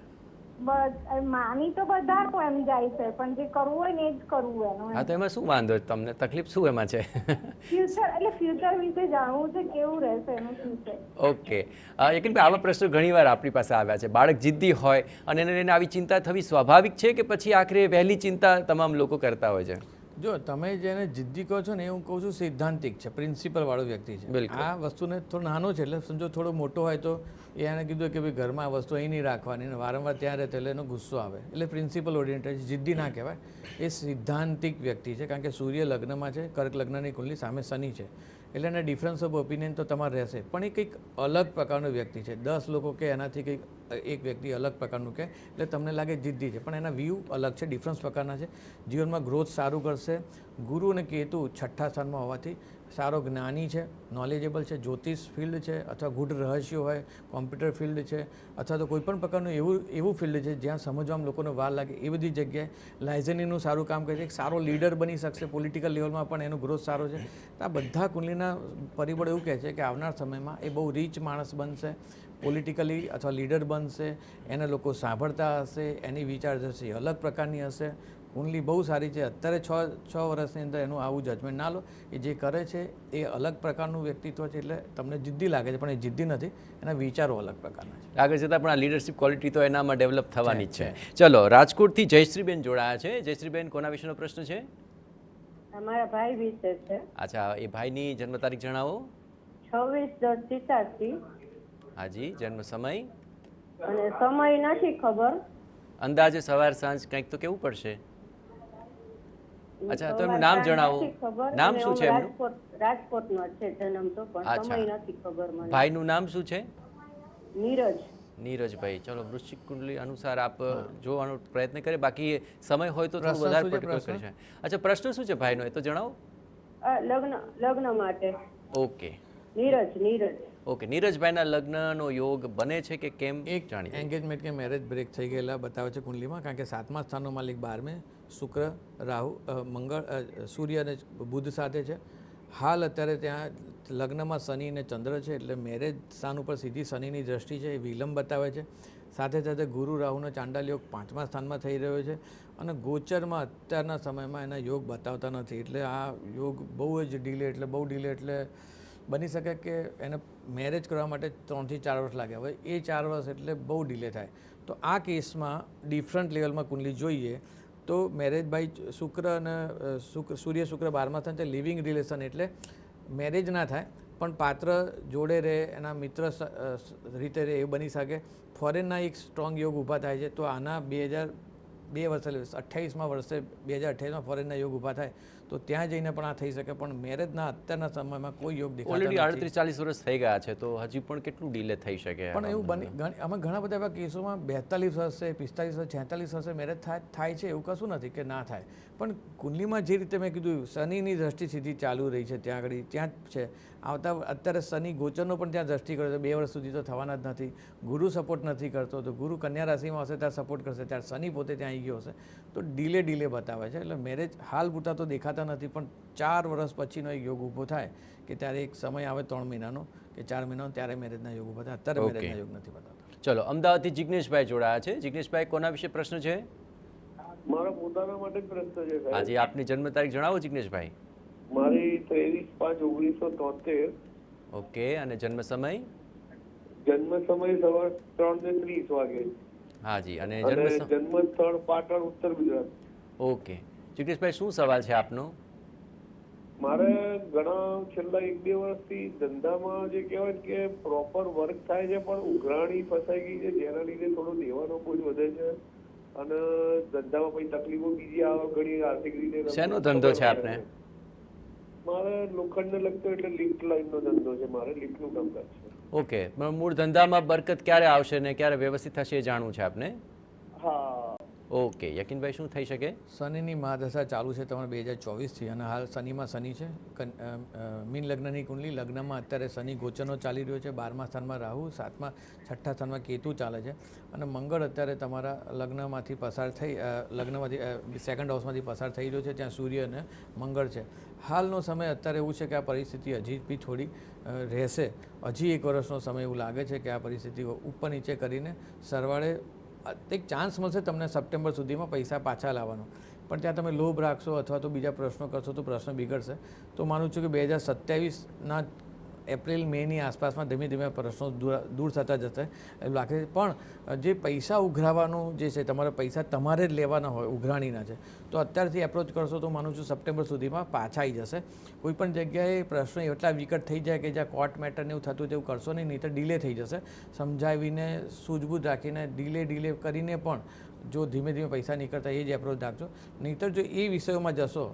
બસ માની તો બધા એમ જાય છે, પણ જે કરવું હોય ને એ જ કરવું એનું. હા, તો એમાં શું વાંધો? તમને તકલીફ શું એમાં છે? ફ્યુચર વિશે જાણવું છે, કેવું રહેશે એનું ફ્યુચર. ઓકે, યકીનભાઈ, આવા પ્રશ્નો ઘણીવાર આપણી પાસે આવ્યા છે. બાળક જિદ્દી હોય અને એને લઈને આવી ચિંતા થવી સ્વાભાવિક છે કે પછી આખરે વહેલી ચિંતા તમામ લોકો કરતા હોય છે? જો તમે જેને જિદ્દી કહો છો ને એ હું કહું છું સિદ્ધાંતિક છે, પ્રિન્સિપલ વાળો વ્યક્તિ છે. આ વસ્તુને થોડો નાનો છે, એટલે સમજો થોડો મોટો હોય તો એને કીધું કે ભાઈ ઘરમાં આ વસ્તુ અહીં નહીં રાખવાની ને વારંવાર ત્યાં રહે એટલે એનો ગુસ્સો આવે. એટલે પ્રિન્સિપલ ઓરિએન્ટેડ, જિદ્દી ના કહેવાય. એ સિદ્ધાંતિક વ્યક્તિ છે, કારણ કે સૂર્ય લગ્નમાં છે, કર્ક લગ્નની કુંડલી, સામે શનિ છે, એટલે એને ડિફરન્સ ઓફ ઓપિનિયન તો તમારે રહેશે. પણ એ કંઈક અલગ પ્રકારનો વ્યક્તિ છે. 10 લોકો કે એનાથી કંઈક એક વ્યક્તિ અલગ પ્રકારનું કે એટલે તમને લાગે જિદ્દી છે, પણ એના વ્યૂ અલગ છે, ડિફરન્સ પ્રકારના છે. જીવનમાં ગ્રોથ સારું કરશે. ગુરુ અને કેતુ 6ઠ્ઠા સ્થાનમાં હોવાથી સારો જ્ઞાની છે, નોલેજેબલ છે, જ્યોતિષ ફિલ્ડ છે અથવા ગૂઢ રહસ્યો હોય, કોમ્પ્યુટર ફિલ્ડ છે અથવા તો કોઈ પણ પ્રકારનું એવું ફિલ્ડ છે જ્યાં સમજવામાં લોકોને વાર લાગે એ બધી જગ્યાએ લાયઝનીનું સારું કામ કરે છે. એક સારો લીડર બની શકશે. પોલિટિકલ લેવલમાં પણ એનો ગ્રોથ સારો છે. આ બધા કુંડલીના પરિબળ એવું કહે છે કે આવનાર સમયમાં એ બહુ રીચ માણસ બનશે, પોલિટિકલી અથવા લીડર બનશે, એને લોકો સાંભળતા હશે, એની વિચારધર્ષી અલગ પ્રકારની હશે. કુંડલી બહુ સારી છે. અત્યારે 6 વર્ષની અંદર એનું આવું જજમેન્ટ ના લો. એ જે કરે છે એ અલગ પ્રકારનું વ્યક્તિત્વ છે, એટલે તમને જિદ્દી લાગે છે પણ એ જિદ્દી નથી, એના વિચારો અલગ પ્રકારના છે. આગળ જતાં પણ આ લીડરશિપ ક્વોલિટી તો એનામાં ડેવલપ થવાની જ છે. ચલો, રાજકોટથી જયશ્રીબેન જોડાયા છે. જયશ્રીબેન, કોના વિશેનો પ્રશ્ન છે? અમારા ભાઈ વિશે છે. અચ્છા, એ ભાઈની જન્મ તારીખ જણાવો. 26/10/87. હાજી, જન્મ સમય? અને સમય નથી ખબર. અંદાજે સવાર સાંજ કંઈક તો કેવું પડશે. અચ્છા, તો એનું નામ જણાવો. નામ શું છે એમનું? રાજકોટનો છે જન્મ તો, પણ સમય નથી ખબર મને. ભાઈનું નામ શું છે? નીરજ. નીરજભાઈ. ચલો, વૃશ્ચિક કુંડલી અનુસાર આપ જોવાનો પ્રયત્ન કરે, બાકી સમય હોય તો થોડું વધારે પર્ટિક્યુલર કરી છે. અચ્છા, પ્રશ્ન શું છે ભાઈનો એ તો જણાવો. લગ્ન માટે. ઓકે, નીરજ. ઓકે, નીરજભાઈના લગ્નનો યોગ બને છે કે કેમ? એક જાણી એન્ગેજમેન્ટ કે મેરેજ બ્રેક થઈ ગયેલા બતાવે છે કુંડલીમાં, કારણ કે 7મા સ્થાનનો માલિક 12મે, શુક્ર, રાહુ, મંગળ, સૂર્ય અને બુધ સાથે છે. હાલ અત્યારે ત્યાં લગ્નમાં શનિ અને ચંદ્ર છે, એટલે મેરેજ સ્થાન ઉપર સીધી શનિની દ્રષ્ટિ છે, એ વિલંબ બતાવે છે. સાથે સાથે ગુરુ રાહુનો ચાંડાલ યોગ 5મા સ્થાનમાં થઈ રહ્યો છે અને ગોચરમાં અત્યારના સમયમાં એના યોગ બતાવતા નથી. એટલે આ યોગ બહુ જ ડીલે, એટલે બહુ ડીલે, એટલે બની શકે કે એને મેરેજ કરવા માટે 3 થી 4 વર્ષ લાગે. હવે એ 4 વર્ષ એટલે બહુ ડીલે થાય. તો આ કેસમાં ડિફરન્ટ લેવલમાં કુંડલી જોઈએ તો મેરેજ બાય શુક્ર અને સૂર્ય શુક્ર 12મા સ્થાન છે. લિવિંગ રિલેશન એટલે મેરેજ ના થાય પણ પાત્ર જોડે રહે, એના મિત્ર રીતે રહે, એ બની શકે. ફોરેનના એક સ્ટ્રોંગ યોગ ઊભા થાય છે. તો આના 2 વર્ષે 28મા વર્ષે 2028માં ફોરેનના યોગ ઊભા થાય તો ત્યાં જઈને પણ આ થઈ શકે, પણ મેરેજના અત્યારના સમયમાં કોઈ યોગ ઓલરેડી દેખાતા નથી. 38-40 વર્ષ થઈ ગયા છે, તો હજી પણ કેટલું ડીલે થઈ શકે? પણ એવું અમે ઘણા બધા એવા કેસોમાં 42 વર્ષે 45 વર્ષે 46 વર્ષે મેરેજ થાય છે, એવું કશું નથી કે ના થાય. પણ કુંડલીમાં જે રીતે મેં કીધું શનિની દ્રષ્ટિ સીધી ચાલુ રહી છે, ત્યાં જ છે. અત્યારે શનિ ગોચરનો પણ ત્યાં દ્રષ્ટિ કરે છે, 2 વર્ષ સુધી તો થવાના જ નથી. ગુરુ સપોર્ટ નથી કરતો, તો ગુરુ કન્યા રાશિમાં હશે ત્યારે સપોર્ટ કરશે, ત્યારે શનિ પોતે ત્યાં આવી ગયો હશે, તો ડીલે બતાવે છે. એટલે મેરેજ હાલ પૂરતા તો દેખાતા નથી, પણ 4 વર્ષ પછીનો એક યોગ ઊભો થાય કે ત્યારે એક સમય આવે 3 મહિનાનો કે 4 મહિનાનો, ત્યારે મેરેજના યોગ ઊભા થાય. અત્યારે મેરેજના યોગ નથી બતાવતા. ચલો, અમદાવાદથી જિગ્નેશભાઈ જોડાયા છે. જિગ્નેશભાઈ, કોના વિશે પ્રશ્ન છે? મારા પોતાના માટે જ પ્રશ્ન છે. આજે આપની જન્મ તારીખ જણાવો જિગ્નેશભાઈ. મારી 23/5/1973. ઓકે, અને જન્મ સમય? જન્મ સમય સવાર 3:30 વાગે. હાજી, અને જન્મ સ્થળ પાટણ, ઉત્તર ગુજરાત. ઓકે જિગ્નેશભાઈ, શું સવાલ છે આપનો? મારે ઘણા છેલ્લા 1-2 વર્ષથી ધંધામાં જે કહેવાય કે પ્રોપર વર્ક થાય છે, પણ ઉઘરાણી ફસાઈ ગઈ છે, જેના લીધે થોડો દેવાનો બોજ વધે છે અને ધંધામાં પછી તકલીફો બીજી આવે ઘણી આર્થિક રીતે. શેનો ધંધો છે આપને? મારે લોખંડને લગતો એટલે લિફ્ટ લાઈનનો ધંધો છે. મારે લિફ્ટનું કામકાજ છે. ઓકે, પણ મૂળ ધંધામાં બરકત ક્યારે આવશે ને ક્યારે વ્યવસ્થિત થશે એ જાણવું છે આપને? હા. ઓકે, યકીનભાઈ, શું થઈ શકે? શનિની મહાદશા ચાલુ છે તમારે 2024થી, અને હાલ શનિમાં શનિ છે. મીન લગ્નની કુંડલી, લગ્નમાં અત્યારે શનિ ગોચરનો ચાલી રહ્યો છે, 12મા સ્થાનમાં રાહુ, 6મા સ્થાનમાં કેતુ ચાલે છે, અને મંગળ અત્યારે તમારા લગ્નમાંથી પસાર થઈ સેકન્ડ હાઉસમાંથી પસાર થઈ રહ્યો છે, ત્યાં સૂર્ય અને મંગળ છે. હાલનો સમય અત્યારે એવું છે કે આ પરિસ્થિતિ હજી બી થોડી રહેશે. હજી 1 વર્ષનો સમય એવું લાગે છે કે આ પરિસ્થિતિ ઉપર નીચે કરીને સરવાળે એક ચાન્સ મળશે તમને સપ્ટેમ્બર સુધીમાં પૈસા પાછા લાવવાનો, પણ ત્યાં તમે લોભ રાખશો અથવા તો બીજા પ્રશ્નો કરશો તો પ્રશ્ન બિગડશે. તો માનું છું કે 2027ના એપ્રિલ મેની આસપાસમાં ધીમે ધીમે પ્રશ્નો દૂર થતા જશે એવું લાગે છે. પણ જે પૈસા ઉઘરાવવાનું જે છે, તમારા પૈસા તમારે જ લેવાના હોય, ઉઘરાણીના છે, તો અત્યારથી એપ્રોચ કરશો તો માનું છું સપ્ટેમ્બર સુધીમાં પાછા આવી જશે. કોઈ પણ જગ્યાએ પ્રશ્નો એટલા વિકટ થઈ જાય કે જ્યાં કોર્ટ મેટરને એવું થતું તેવું કરશો નહીં તો ડીલે થઈ જશે. સમજાવીને સૂઝબૂછ રાખીને ડીલે કરીને પણ જો ધીમે ધીમે પૈસા નીકળતા એ જ એપ્રોચ રાખજો. નહીંતર જો એ વિષયોમાં જશો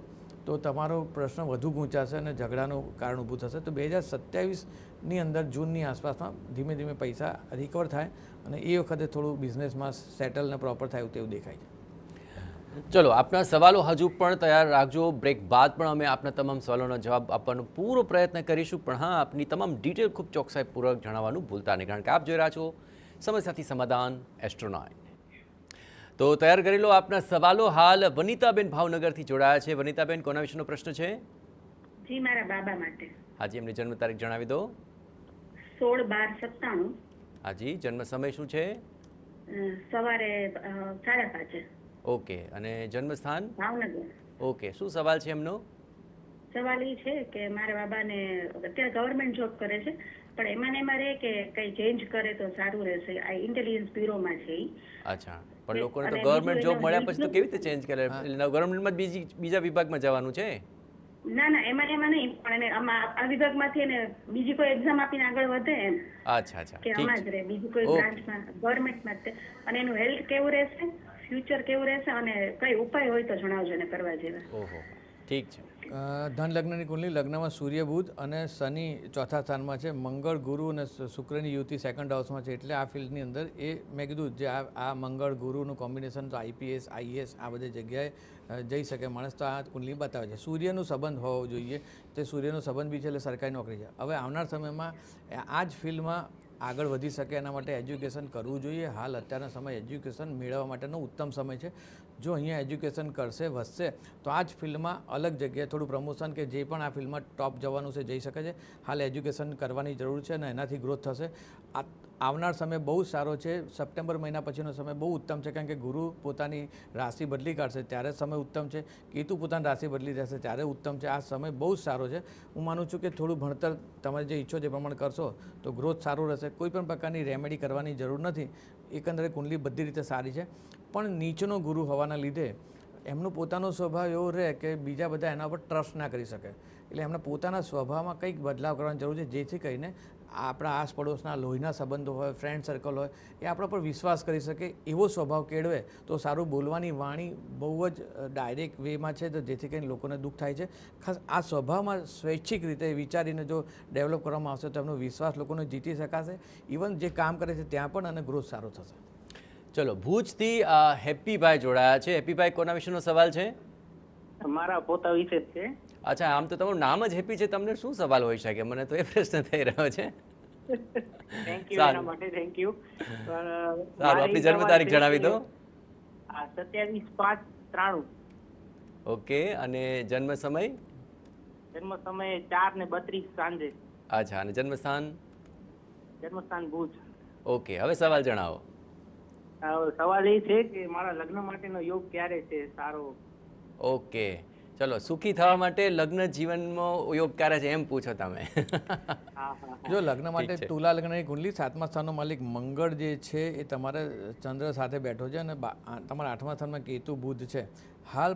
તો તમારો પ્રશ્ન વધુ ગૂંચાશે અને ઝઘડાનું કારણ ઊભું થશે. તો 2027ની અંદર જૂનની આસપાસમાં ધીમે ધીમે પૈસા રિકવર થાય અને એ વખતે થોડું બિઝનેસમાં સેટલ ને પ્રોપર થાય તેવું દેખાય છે. ચલો, આપના સવાલો હજુ પણ તૈયાર રાખજો. બ્રેક બાદ પણ અમે આપના તમામ સવાલોનો જવાબ આપવાનો પૂરો પ્રયત્ન કરીશું, પણ હા, આપની તમામ ડિટેલ ખૂબ ચોકસાઈપૂર્વક જણાવવાનું ભૂલતા નહીં, કારણ કે આપ જોઈ રહ્યા છો સમસ્યાથી સમાધાન એસ્ટ્રો 9. તો તૈયાર કરી લો આપના સવાલો. હાલ વનિતાબેન ભાવનગરથી જોડાયા છે. વનિતાબેન, કોના વિશેનો પ્રશ્ન છે? જી, મારા બાબા માટે. હાજી, એમની જન્મ તારીખ જણાવી દો. 16/12/97. હાજી, જન્મ સમય શું છે? સવારે 5:30. ઓકે, અને જન્મ સ્થાન? ભાવનગર. ઓકે, શું સવાલ છે એમનો? સવાલ એ છે કે મારા બાબાને અત્યારે ગવર્મેન્ટ જોબ કરે છે, પણ એમાં ને એમાં રહે કે કંઈ ચેન્જ કરે તો સારું રહેશે. આ ઇન્ટેલિજન્સ બ્યુરોમાં છે. અચ્છા, પણ લોકોને તો ગવર્મેન્ટ જોબ મળ્યા પછી તો કેવી રીતે ચેન્જ કરે? ગવર્મેન્ટમાં બીજા વિભાગમાં જવાનું છે? ના, એમાં નહીં, પણ આ વિભાગમાંથી એને બીજી કોઈ એક્ઝામ આપીને આગળ વધે એમ. અચ્છા, કે આમાં જ રહે, બીજી કોઈ બ્રાન્ચમાં, ગવર્મેન્ટમાં જ. અને એનું હેલ્થ કેવું રહેશે, ફ્યુચર કેવું રહેશે, અને કઈ ઉપાય હોય તો જણાવજો ને કરવા જેવા. ઓહો, ઠીક છે. ધન લગ્નની કુંડલી, લગ્નમાં સૂર્ય બુધ અને શનિ 4થા સ્થાનમાં છે, મંગળ ગુરુ અને શુક્રની યુતિ સેકન્ડ હાઉસમાં છે. એટલે આ ફિલ્ડની અંદર એ મેં કીધું જે આ મંગળ ગુરુનું કોમ્બિનેશન તો IPS IAS આ બધી જગ્યાએ જઈ શકે માણસ. તો આ કુંડલી બતાવે છે. સૂર્યનું સંબંધ હોવો જોઈએ, તે સૂર્યનો સંબંધ બી છે એટલે સરકારી નોકરી છે. હવે આવનાર સમયમાં આ જ ફિલ્ડમાં આગળ વધી શકે એના માટે એજ્યુકેશન કરવું જોઈએ. હાલ અત્યારના સમય એજ્યુકેશન મેળવવા માટેનો ઉત્તમ સમય છે. જો અહીંયા એજ્યુકેશન કરશે, વધશે, તો આ જ ફિલ્ડમાં અલગ જગ્યાએ થોડું પ્રમોશન કે જે પણ આ ફિલ્ડમાં ટોપ જવાનું છે જઈ શકે છે. હાલ એજ્યુકેશન કરવાની જરૂર છે અને એનાથી ગ્રોથ થશે. આવનાર સમય બહુ સારો છે. સપ્ટેમ્બર મહિના પછીનો સમય બહુ ઉત્તમ છે, કારણ કે ગુરુ પોતાની રાશિ બદલી કાઢશે ત્યારે સમય ઉત્તમ છે. કેતુ પોતાની રાશિ બદલી જશે ત્યારે ઉત્તમ છે. આ સમય બહુ જ સારો છે. હું માનું છું કે થોડું ભણતર તમારે જે ઈચ્છો તે પ્રમાણે કરશો તો ગ્રોથ સારું રહેશે. કોઈ પણ પ્રકારની રેમેડી કરવાની જરૂર નથી. એકંદરે કુંડલી બધી રીતે સારી છે, પણ નીચનો ગુરુ હોવાના લીધે એમનો પોતાનો સ્વભાવ એવો રહે કે બીજા બધા એના પર ટ્રસ્ટ ના કરી શકે. એટલે એમના પોતાના સ્વભાવમાં કંઈક બદલાવ કરવાની જરૂર છે, જેથી કરીને આપણા આસ પડોશના લોહીના સંબંધો હોય, ફ્રેન્ડ સર્કલ હોય, એ આપણા પર વિશ્વાસ કરી શકે એવો સ્વભાવ કેળવે તો સારું. બોલવાની વાણી બહુ જ ડાયરેક્ટ વેમાં છે, તો જેથી કરીને લોકોને દુઃખ થાય છે. ખાસ આ સ્વભાવમાં સ્વૈચ્છિક રીતે વિચારીને જો ડેવલપ કરવામાં આવશે તો એમનો વિશ્વાસ લોકોને જીતી શકાશે. ઇવન જે કામ કરે છે ત્યાં પણ અને ગ્રોથ સારો થશે. ચલો, ભુજથી હેપીભાઈ જોડાયા છે. હેપીભાઈ, કોના વિશેનો સવાલ છે? મારા પોતા વિશે જ છે. અચ્છા, આમ તો તમારું નામ જ હેપી છે, તમને શું સવાલ હોઈ શકે? મને તો એ પ્રશ્ન થઈ રહ્યો છે. થેન્ક યુ એના માટે, થેન્ક યુ. સારું, આપની જન્મ તારીખ જણાવી દો. 27/5/93. ઓકે, અને જન્મ સમય? જન્મ સમય 4:32 સાંજે. અચ્છા, અને જન્મસ્થાન? જન્મસ્થાન ભુજ. ઓકે, હવે સવાલ જણાવો. સવાલ એ છે કે મારા લગ્ન માટેનો યોગ ક્યારે છે સારો? ઓકે, ચલો, સુખી થવા માટે લગ્ન જીવનમાં યોગ ક્યારે છે એમ પૂછો તમે. જો લગ્ન માટે તુલા લગ્નની કુંડલી 7મા સ્થાનનો માલિક મંગળ જે છે એ તમારે ચંદ્ર સાથે બેઠો છે અને તમારા 8મા સ્થાનમાં કેતુ બુધ છે. હાલ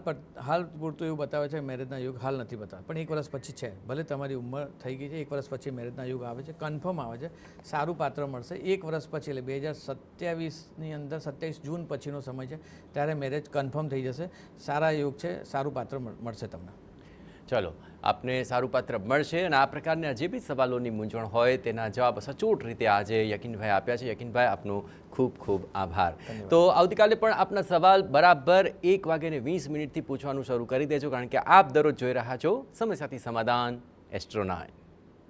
પૂરતું એવું બતાવે છે મેરેજના યુગ હાલ નથી બતાવે, પણ 1 વર્ષ પછી છે. ભલે તમારી ઉંમર થઈ ગઈ છે, 1 વર્ષ પછી મેરેજના યુગ આવે છે, કન્ફર્મ આવે છે, સારું પાત્ર મળશે. 1 વર્ષ પછી એટલે 2027ની અંદર 27 જૂન પછીનો સમય છે, ત્યારે મેરેજ કન્ફર્મ થઈ જશે. સારા યુગ છે, સારું પાત્ર મળશે તમને. ચલો, આપને સારું પાત્ર મળશે. અને આ પ્રકારના જે બી સવાલોની મૂંઝવણ હોય તેના જવાબ સચોટ રીતે આજે યકીનભાઈ આપ્યા છે. યકીનભાઈ, આપનો ખૂબ ખૂબ આભાર. તો આવતીકાલે પણ આપના સવાલ બરાબર 1:20 પૂછવાનું શરૂ કરી દેજો, કારણ કે આપ દરરોજ જોઈ રહ્યા છો સમય સાથે સમાધાન એસ્ટ્રો 9.